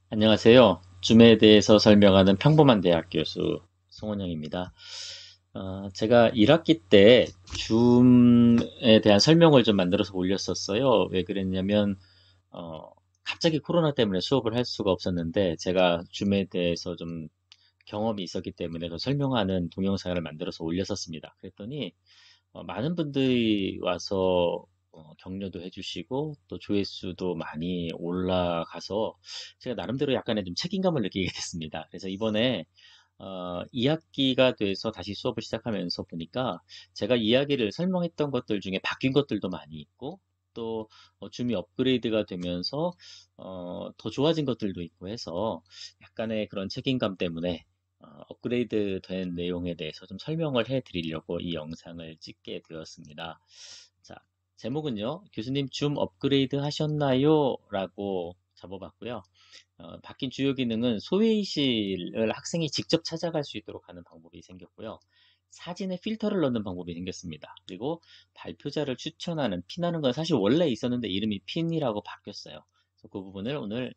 안녕하세요. 줌에 대해서 설명하는 평범한 대학 교수 송원영입니다. 제가 1학기 때 줌에 대한 설명을 좀 만들어서 올렸었어요. 왜 그랬냐면, 어, 갑자기 코로나 때문에 수업을 할 수가 없었는데, 제가 줌에 대해서 좀 경험이 있었기 때문에 그 설명하는 동영상을 만들어서 올렸었습니다. 그랬더니, 많은 분들이 와서 격려도 해주시고 또 조회수도 많이 올라가서 제가 나름대로 약간의 좀 책임감을 느끼게 됐습니다. 그래서 이번에 2학기가 돼서 다시 수업을 시작하면서 보니까 제가 이야기를 설명했던 것들 중에 바뀐 것들도 많이 있고 또 줌이 업그레이드가 되면서 더 좋아진 것들도 있고 해서 약간의 그런 책임감 때문에 업그레이드 된 내용에 대해서 좀 설명을 해 드리려고 이 영상을 찍게 되었습니다. 자, 제목은요, 교수님 줌 업그레이드 하셨나요? 라고 잡아봤고요. 바뀐 주요 기능은 소외의실을 학생이 직접 찾아갈 수 있도록 하는 방법이 생겼고요. 사진에 필터를 넣는 방법이 생겼습니다. 그리고 발표자를 추천하는 핀하는 건 사실 원래 있었는데 이름이 핀이라고 바뀌었어요. 그래서 그 부분을 오늘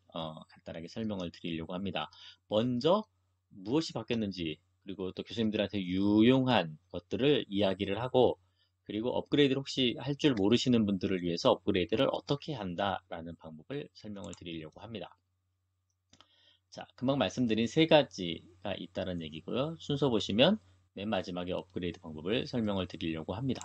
간단하게 설명을 드리려고 합니다. 먼저 무엇이 바뀌었는지 그리고 또 교수님들한테 유용한 것들을 이야기를 하고 그리고 업그레이드를 혹시 할 줄 모르시는 분들을 위해서 업그레이드를 어떻게 한다라는 방법을 설명을 드리려고 합니다. 자, 금방 말씀드린 세 가지가 있다는 얘기고요. 순서 보시면 맨 마지막에 업그레이드 방법을 설명을 드리려고 합니다.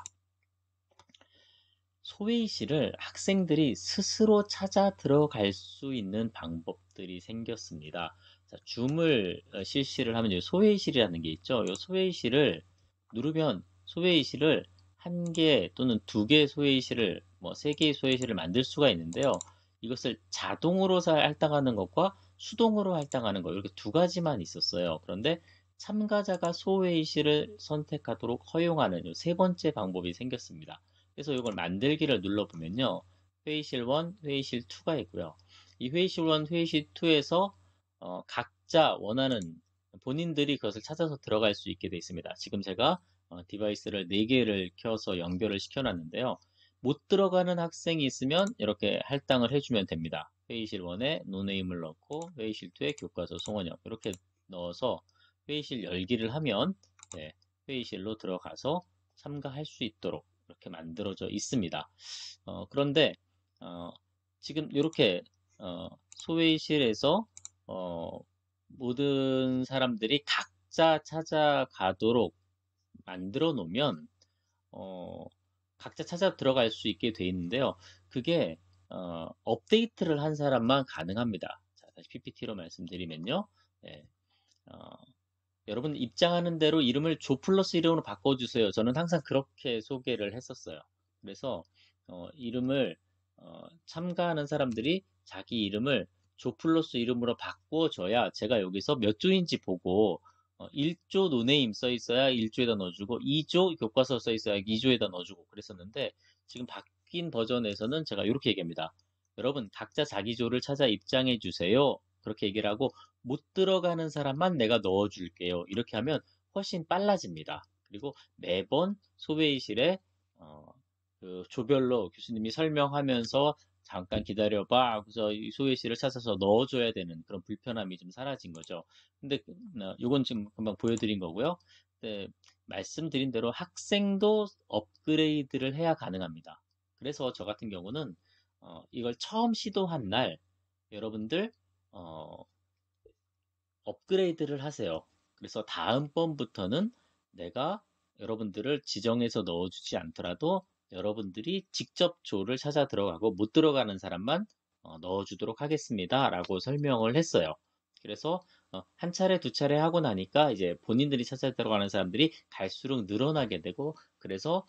소외의실을 학생들이 스스로 찾아 들어갈 수 있는 방법들이 생겼습니다. 자, 줌을 실시를 하면 소외의실이라는 게 있죠. 이 소외의실을 누르면 소외의실을 한 개 또는 두 개 소외의실을 뭐 세 개의 소외의실을 만들 수가 있는데요. 이것을 자동으로 할당하는 것과 수동으로 할당하는 것 이렇게 두 가지만 있었어요. 그런데 참가자가 소외의실을 선택하도록 허용하는 세 번째 방법이 생겼습니다. 그래서 이걸 만들기를 눌러보면요. 회의실 1, 회의실 2가 있고요. 이 회의실 1, 회의실 2에서 각자 원하는 본인들이 그것을 찾아서 들어갈 수 있게 되어 있습니다. 지금 제가 디바이스를 4개를 켜서 연결을 시켜놨는데요. 못 들어가는 학생이 있으면 이렇게 할당을 해주면 됩니다. 회의실 1에 노네임을 넣고 회의실 2에 교과서 송원영 이렇게 넣어서 회의실 열기를 하면 네, 회의실로 들어가서 참가할 수 있도록 이렇게 만들어져 있습니다. 그런데 어, 지금 이렇게 소외실에서 어, 모든 사람들이 각자 찾아가도록 만들어 놓으면 어, 각자 찾아 들어갈 수 있게 돼 있는데요. 그게 업데이트를 한 사람만 가능합니다. 자, 다시 PPT로 말씀드리면요. 네, 어, 여러분 입장하는 대로 이름을 조 플러스 이름으로 바꿔주세요. 저는 항상 그렇게 소개를 했었어요. 그래서 이름을 참가하는 사람들이 자기 이름을 조 플러스 이름으로 바꿔줘야 제가 여기서 몇 조인지 보고 1조 노네임 써 있어야 1조에다 넣어주고 2조 교과서 써 있어야 2조에다 넣어주고 그랬었는데 지금 바뀐 버전에서는 제가 이렇게 얘기합니다. 여러분 각자 자기 조를 찾아 입장해 주세요. 그렇게 얘기를 하고 못 들어가는 사람만 내가 넣어줄게요. 이렇게 하면 훨씬 빨라집니다. 그리고 매번 소회의실에 어, 그 조별로 교수님이 설명하면서 잠깐 기다려봐. 그래서 이 소회의실을 찾아서 넣어줘야 되는 그런 불편함이 좀 사라진 거죠. 근데 요건 지금 금방 보여드린 거고요. 네, 말씀드린 대로 학생도 업그레이드를 해야 가능합니다. 그래서 저 같은 경우는 이걸 처음 시도한 날 여러분들 어, 업그레이드를 하세요. 그래서 다음번부터는 내가 여러분들을 지정해서 넣어주지 않더라도 여러분들이 직접 조를 찾아 들어가고 못 들어가는 사람만 넣어주도록 하겠습니다. 라고 설명을 했어요. 그래서 한 차례, 두 차례 하고 나니까 이제 본인들이 찾아 들어가는 사람들이 갈수록 늘어나게 되고 그래서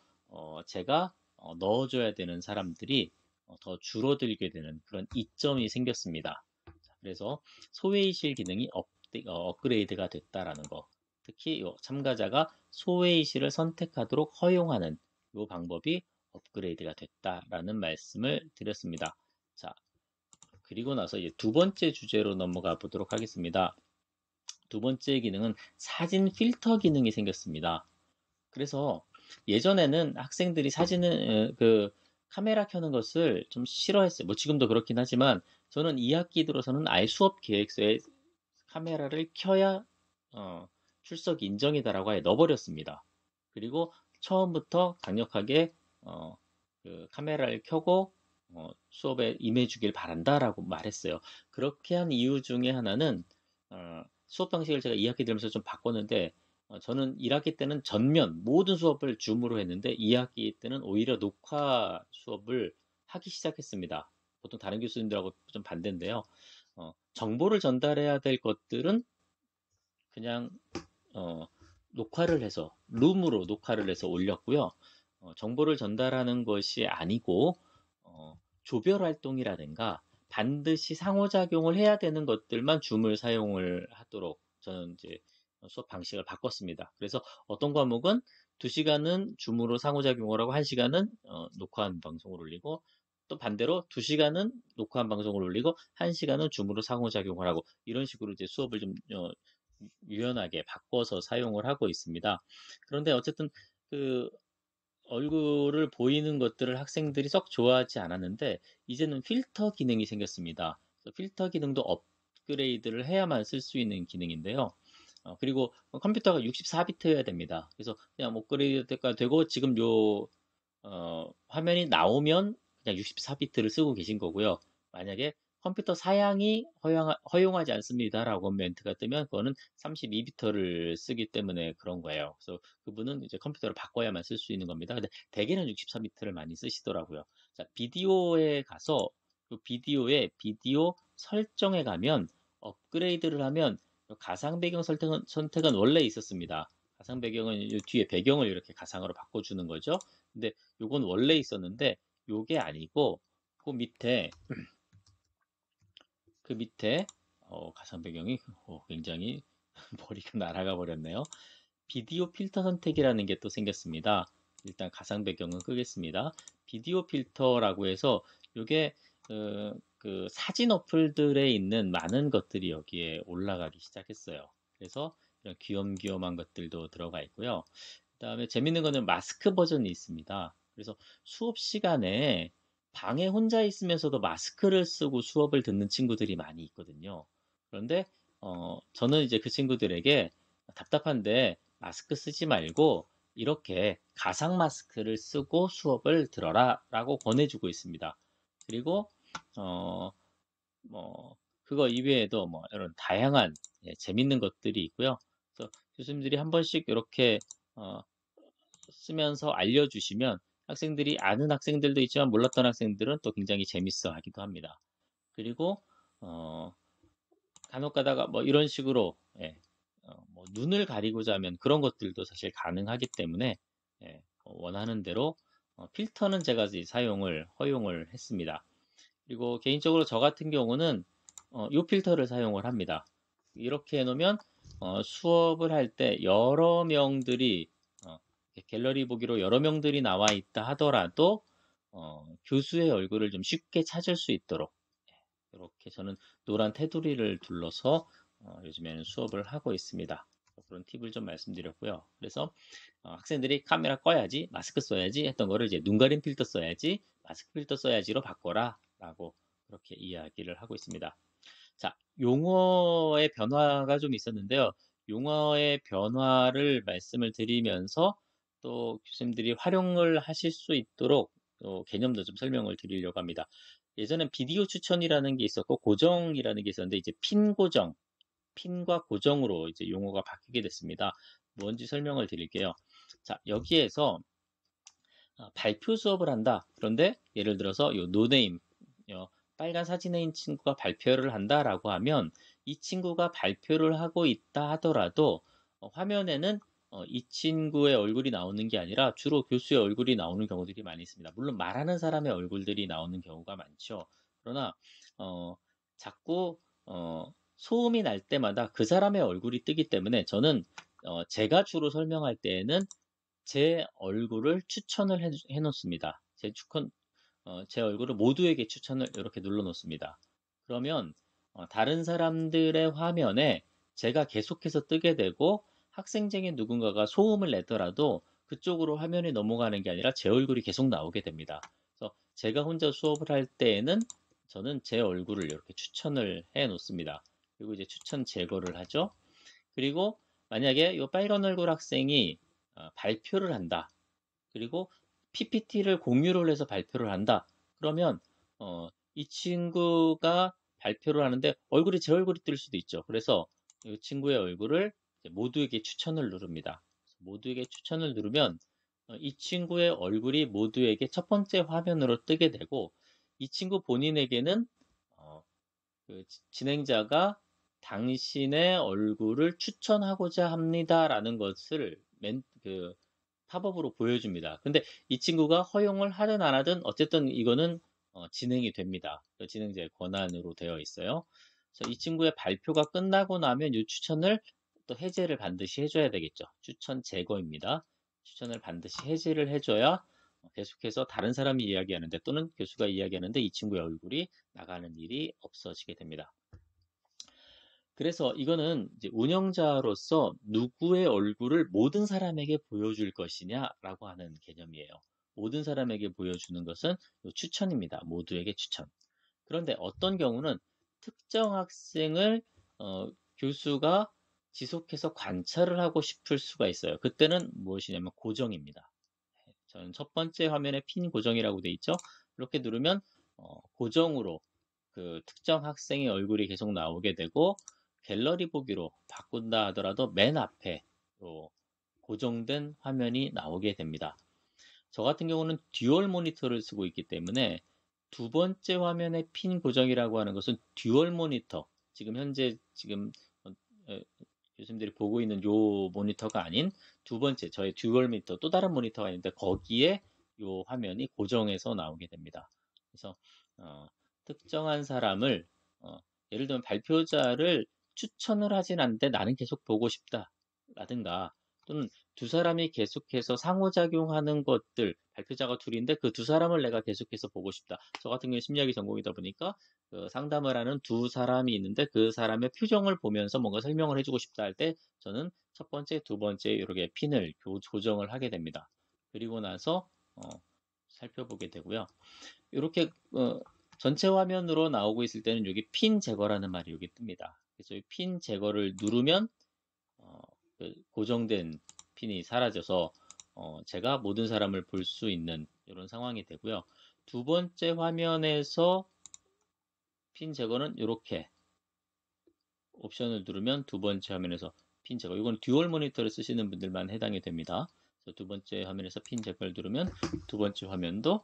제가 넣어줘야 되는 사람들이 더 줄어들게 되는 그런 이점이 생겼습니다. 그래서 소외의실 기능이 업그레이드가 됐다라는 거. 특히 참가자가 소외의실을 선택하도록 허용하는 이 방법이 업그레이드가 됐다라는 말씀을 드렸습니다. 자, 그리고 나서 이제 두 번째 주제로 넘어가 보도록 하겠습니다. 두 번째 기능은 사진 필터 기능이 생겼습니다. 그래서 예전에는 학생들이 사진을 카메라 켜는 것을 좀 싫어했어요. 뭐 지금도 그렇긴 하지만 저는 2학기 들어서는 아예 수업 계획서에 카메라를 켜야 출석 인정이다라고 아예 넣어버렸습니다. 그리고 처음부터 강력하게 어, 그 카메라를 켜고 수업에 임해주길 바란다라고 말했어요. 그렇게 한 이유 중에 하나는 수업 방식을 제가 2학기 되면서 좀 바꿨는데 저는 1학기 때는 전면 모든 수업을 줌으로 했는데 2학기 때는 오히려 녹화 수업을 하기 시작했습니다. 보통 다른 교수님들하고 좀 반대인데요. 정보를 전달해야 될 것들은 그냥 어, 녹화를 해서 룸으로 녹화를 해서 올렸고요. 정보를 전달하는 것이 아니고 조별 활동이라든가 반드시 상호작용을 해야 되는 것들만 줌을 사용을 하도록 저는 이제 수업 방식을 바꿨습니다. 그래서 어떤 과목은 2시간은 줌으로 상호작용을 하고 1시간은 녹화한 방송을 올리고 또 반대로 2시간은 녹화한 방송을 올리고 1시간은 줌으로 상호작용을 하고 이런 식으로 이제 수업을 좀 유연하게 바꿔서 사용을 하고 있습니다. 그런데 어쨌든 그 얼굴을 보이는 것들을 학생들이 썩 좋아하지 않았는데 이제는 필터 기능이 생겼습니다. 필터 기능도 업그레이드를 해야만 쓸 수 있는 기능인데요. 그리고 컴퓨터가 64비트여야 됩니다. 그래서 그냥 업그레이드가 되고 지금 화면이 나오면 그냥 64비트를 쓰고 계신 거고요. 만약에 컴퓨터 사양이 허용하지 않습니다라고 멘트가 뜨면 그거는 32비트를 쓰기 때문에 그런 거예요. 그래서 그분은 이제 컴퓨터를 바꿔야만 쓸 수 있는 겁니다. 근데 대개는 64비트를 많이 쓰시더라고요. 자, 비디오에 가서 그 비디오 설정에 가면 업그레이드를 하면 가상 배경 선택은 원래 있었습니다. 가상 배경은 뒤에 배경을 이렇게 가상으로 바꿔주는 거죠. 근데 요건 원래 있었는데 요게 아니고 그 밑에 가상 배경이 굉장히 머리가 날아가 버렸네요. 비디오 필터 선택이라는 게 또 생겼습니다. 일단 가상 배경은 끄겠습니다. 비디오 필터라고 해서 요게 그 사진 어플들에 있는 많은 것들이 여기에 올라가기 시작했어요. 그래서 이런 귀염귀염한 것들도 들어가 있고요. 그 다음에 재밌는 거는 마스크 버전이 있습니다. 그래서 수업 시간에 방에 혼자 있으면서도 마스크를 쓰고 수업을 듣는 친구들이 많이 있거든요. 그런데 저는 이제 그 친구들에게 답답한데 마스크 쓰지 말고 이렇게 가상 마스크를 쓰고 수업을 들어라 라고 권해주고 있습니다. 그리고 어, 그거 이외에도 뭐 이런 다양한 재밌는 것들이 있고요. 그래서 교수님들이 한 번씩 이렇게 쓰면서 알려주시면 학생들이 아는 학생들도 있지만 몰랐던 학생들은 또 굉장히 재밌어 하기도 합니다. 그리고 간혹 가다가 뭐 이런 식으로 뭐 눈을 가리고자 하면 그런 것들도 사실 가능하기 때문에 원하는 대로 필터는 제가 사용을 허용을 했습니다. 그리고 개인적으로 저 같은 경우는 이 필터를 사용을 합니다. 이렇게 해놓으면 수업을 할 때 여러 명들이 갤러리 보기로 여러 명들이 나와 있다 하더라도 교수의 얼굴을 좀 쉽게 찾을 수 있도록 이렇게 저는 노란 테두리를 둘러서 요즘에는 수업을 하고 있습니다. 그런 팁을 좀 말씀드렸고요. 그래서 학생들이 카메라 꺼야지, 마스크 써야지 했던 거를 이제 눈 가림 필터 써야지, 마스크 필터 써야지로 바꿔라 라고 그렇게 이야기를 하고 있습니다. 자, 용어의 변화가 좀 있었는데요. 용어의 변화를 말씀을 드리면서 또 교수님들이 활용을 하실 수 있도록 또 개념도 좀 설명을 드리려고 합니다. 예전엔 비디오 추천이라는 게 있었고 고정이라는 게 있었는데 이제 핀 고정, 핀과 고정으로 이제 용어가 바뀌게 됐습니다. 뭔지 설명을 드릴게요. 자, 여기에서 발표 수업을 한다. 그런데 예를 들어서 요 노네임, 빨간 사진에 있는 친구가 발표를 한다라고 하면 이 친구가 발표를 하고 있다 하더라도 화면에는 이 친구의 얼굴이 나오는 게 아니라 주로 교수의 얼굴이 나오는 경우들이 많이 있습니다. 물론 말하는 사람의 얼굴들이 나오는 경우가 많죠. 그러나 자꾸 소음이 날 때마다 그 사람의 얼굴이 뜨기 때문에 저는 제가 주로 설명할 때에는 제 얼굴을 추천을 해 놓습니다. 제 얼굴을 모두에게 추천을 이렇게 눌러 놓습니다. 그러면 다른 사람들의 화면에 제가 계속해서 뜨게 되고 학생 중에 누군가가 소음을 내더라도 그쪽으로 화면이 넘어가는 게 아니라 제 얼굴이 계속 나오게 됩니다. 그래서 제가 혼자 수업을 할 때에는 저는 제 얼굴을 이렇게 추천을 해 놓습니다. 그리고 이제 추천 제거를 하죠. 그리고 만약에 이 빨간 얼굴 학생이 발표를 한다. 그리고 PPT를 공유를 해서 발표를 한다. 그러면 이 친구가 발표를 하는데 얼굴이 제 얼굴이 뜰 수도 있죠. 그래서 이 친구의 얼굴을 모두에게 추천을 누릅니다. 모두에게 추천을 누르면 이 친구의 얼굴이 모두에게 첫 번째 화면으로 뜨게 되고 이 친구 본인에게는 그 진행자가 당신의 얼굴을 추천하고자 합니다라는 것을 팝업으로 보여줍니다. 근데 이 친구가 허용을 하든 안 하든 어쨌든 이거는 진행이 됩니다. 진행자의 권한으로 되어 있어요. 그래서 이 친구의 발표가 끝나고 나면 이 추천을 또 해제를 반드시 해줘야 되겠죠. 추천 제거입니다. 추천을 반드시 해제를 해줘야 계속해서 다른 사람이 이야기하는데 또는 교수가 이야기하는데 이 친구의 얼굴이 나가는 일이 없어지게 됩니다. 그래서 이거는 이제 운영자로서 누구의 얼굴을 모든 사람에게 보여줄 것이냐라고 하는 개념이에요. 모든 사람에게 보여주는 것은 추천입니다. 모두에게 추천. 그런데 어떤 경우는 특정 학생을 교수가 지속해서 관찰을 하고 싶을 수가 있어요. 그때는 무엇이냐면 고정입니다. 저는 첫 번째 화면에 핀 고정이라고 돼 있죠. 이렇게 누르면 고정으로 그 특정 학생의 얼굴이 계속 나오게 되고 갤러리 보기로 바꾼다 하더라도 맨 앞에 고정된 화면이 나오게 됩니다. 저 같은 경우는 듀얼 모니터를 쓰고 있기 때문에 두 번째 화면에 핀 고정이라고 하는 것은 듀얼 모니터, 지금 현재 교수님들이 보고 있는 요 모니터가 아닌 두 번째 저의 듀얼 모니터 또 다른 모니터가 있는데 거기에 요 화면이 고정해서 나오게 됩니다. 그래서 특정한 사람을 예를 들면 발표자를 추천을 하진 않는데 나는 계속 보고 싶다 라든가 또는 두 사람이 계속해서 상호작용하는 것들, 발표자가 둘인데 그 두 사람을 내가 계속해서 보고 싶다. 저 같은 경우에 심리학이 전공이다 보니까 그 상담을 하는 두 사람이 있는데 그 사람의 표정을 보면서 뭔가 설명을 해주고 싶다 할 때 저는 첫 번째, 두 번째 이렇게 핀을 조정을 하게 됩니다. 그리고 나서 살펴보게 되고요. 이렇게 전체 화면으로 나오고 있을 때는 여기 핀 제거라는 말이 여기 뜹니다. 그래서 이 핀 제거를 누르면 그 고정된 핀이 사라져서 제가 모든 사람을 볼 수 있는 이런 상황이 되고요. 두 번째 화면에서 핀 제거는 이렇게 옵션을 누르면 두 번째 화면에서 핀 제거, 이건 듀얼 모니터를 쓰시는 분들만 해당이 됩니다. 그래서 두 번째 화면에서 핀 제거를 누르면 두 번째 화면도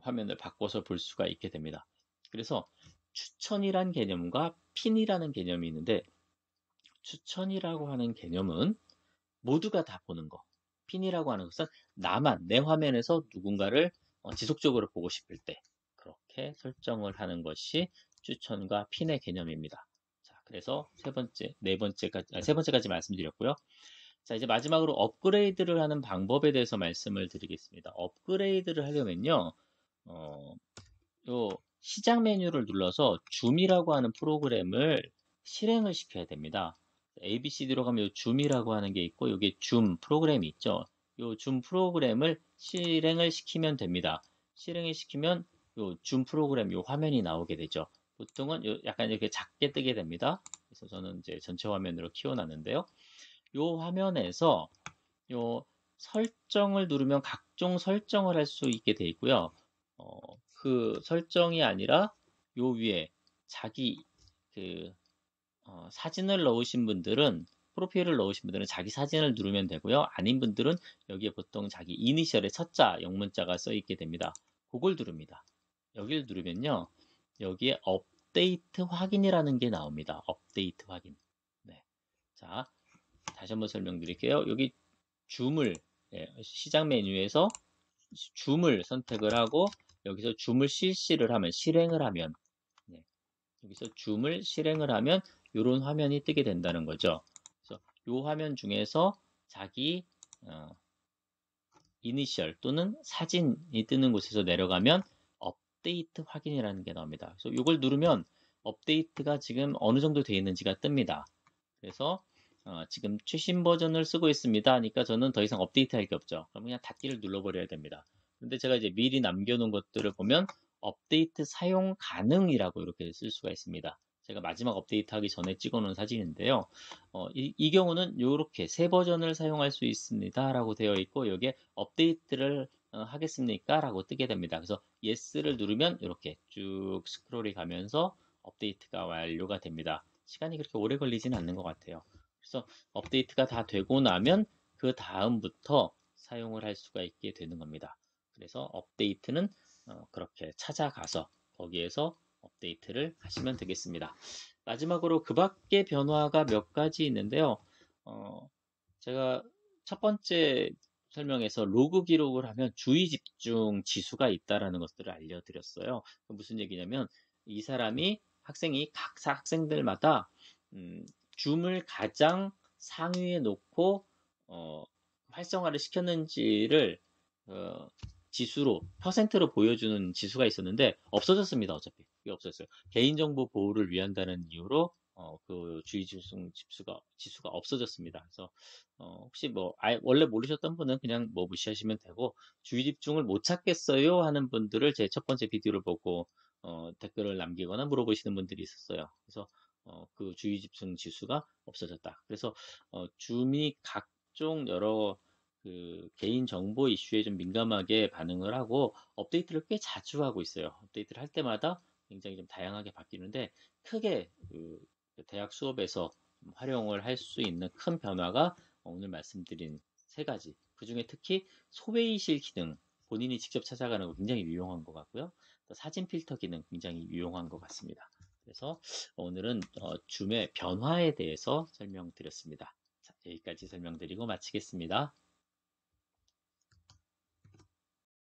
화면을 바꿔서 볼 수가 있게 됩니다. 그래서 추천이란 개념과 핀이라는 개념이 있는데 추천이라고 하는 개념은 모두가 다 보는 거. 핀이라고 하는 것은 나만 내 화면에서 누군가를 지속적으로 보고 싶을 때 그렇게 설정을 하는 것이 추천과 핀의 개념입니다. 자, 그래서 세 번째까지 말씀드렸고요. 자, 이제 마지막으로 업그레이드를 하는 방법에 대해서 말씀을 드리겠습니다. 업그레이드를 하려면요, 요 시작 메뉴를 눌러서 줌이라고 하는 프로그램을 실행을 시켜야 됩니다. ABCD로 가면 요 줌이라고 하는 게 있고 여기 줌 프로그램이 있죠. 요 줌 프로그램을 실행을 시키면 됩니다. 실행을 시키면 요 줌 프로그램 요 화면이 나오게 되죠. 보통은 약간 이렇게 작게 뜨게 됩니다. 그래서 저는 이제 전체 화면으로 키워놨는데요. 요 화면에서 요 설정을 누르면 각종 설정을 할 수 있게 되어 있고요. 그 설정이 아니라 요 위에 자기 사진을 넣으신 분들은 프로필을 넣으신 분들은 자기 사진을 누르면 되고요. 아닌 분들은 여기에 보통 자기 이니셜의 첫자, 영문자가 써 있게 됩니다. 그걸 누릅니다. 여기를 누르면요. 여기에 업데이트 확인이라는 게 나옵니다. 업데이트 확인. 네. 자, 다시 한번 설명드릴게요. 여기 줌을 시작 메뉴에서 줌을 선택을 하고 여기서 줌을 실행을 하면 여기서 줌을 실행을 하면 이런 화면이 뜨게 된다는 거죠. 그래서 이 화면 중에서 자기 이니셜 또는 사진이 뜨는 곳에서 내려가면 업데이트 확인이라는 게 나옵니다. 그래서 이걸 누르면 업데이트가 지금 어느 정도 되어 있는지가 뜹니다. 그래서 지금 최신 버전을 쓰고 있습니다. 하니까 저는 더 이상 업데이트 할 게 없죠. 그럼 그냥 닫기를 눌러버려야 됩니다. 근데 제가 이제 미리 남겨놓은 것들을 보면 업데이트 사용 가능이라고 이렇게 쓸 수가 있습니다. 제가 마지막 업데이트 하기 전에 찍어놓은 사진인데요. 이 경우는 이렇게 새 버전을 사용할 수 있습니다. 라고 되어 있고, 여기에 업데이트를 하겠습니까? 라고 뜨게 됩니다. 그래서 Yes를 누르면 이렇게 쭉 스크롤이 가면서 업데이트가 완료가 됩니다. 시간이 그렇게 오래 걸리지는 않는 것 같아요. 그래서 업데이트가 다 되고 나면 그 다음부터 사용을 할 수가 있게 되는 겁니다. 그래서 업데이트는 그렇게 찾아가서 거기에서 업데이트를 하시면 되겠습니다. 마지막으로 그 밖의 변화가 몇 가지 있는데요. 제가 첫 번째 설명에서 로그 기록을 하면 주의 집중 지수가 있다라는 것들을 알려드렸어요. 무슨 얘기냐면 이 사람이 학생이 각 학생들마다 줌을 가장 상위에 놓고 활성화를 시켰는지를 지수로 퍼센트로 보여주는 지수가 있었는데 없어졌습니다. 어차피 이게 없어졌어요. 개인정보 보호를 위한다는 이유로 그 주의 지수가 없어졌습니다. 그래서 혹시 뭐 원래 모르셨던 분은 그냥 뭐 무시하시면 되고, 주의 집중을 못 찾겠어요 하는 분들을 제 첫 번째 비디오를 보고 댓글을 남기거나 물어보시는 분들이 있었어요. 그래서 그 주의 집중 지수가 없어졌다. 그래서 줌이 각종 여러 그 개인 정보 이슈에 좀 민감하게 반응을 하고 업데이트를 꽤 자주 하고 있어요. 업데이트를 할 때마다 굉장히 좀 다양하게 바뀌는데, 크게 그 대학 수업에서 활용을 할 수 있는 큰 변화가 오늘 말씀드린 세 가지. 그 중에 특히 소외이실 기능, 본인이 직접 찾아가는 거 굉장히 유용한 것 같고요. 또 사진 필터 기능 굉장히 유용한 것 같습니다. 그래서 오늘은 줌의 변화에 대해서 설명드렸습니다. 자, 여기까지 설명드리고 마치겠습니다.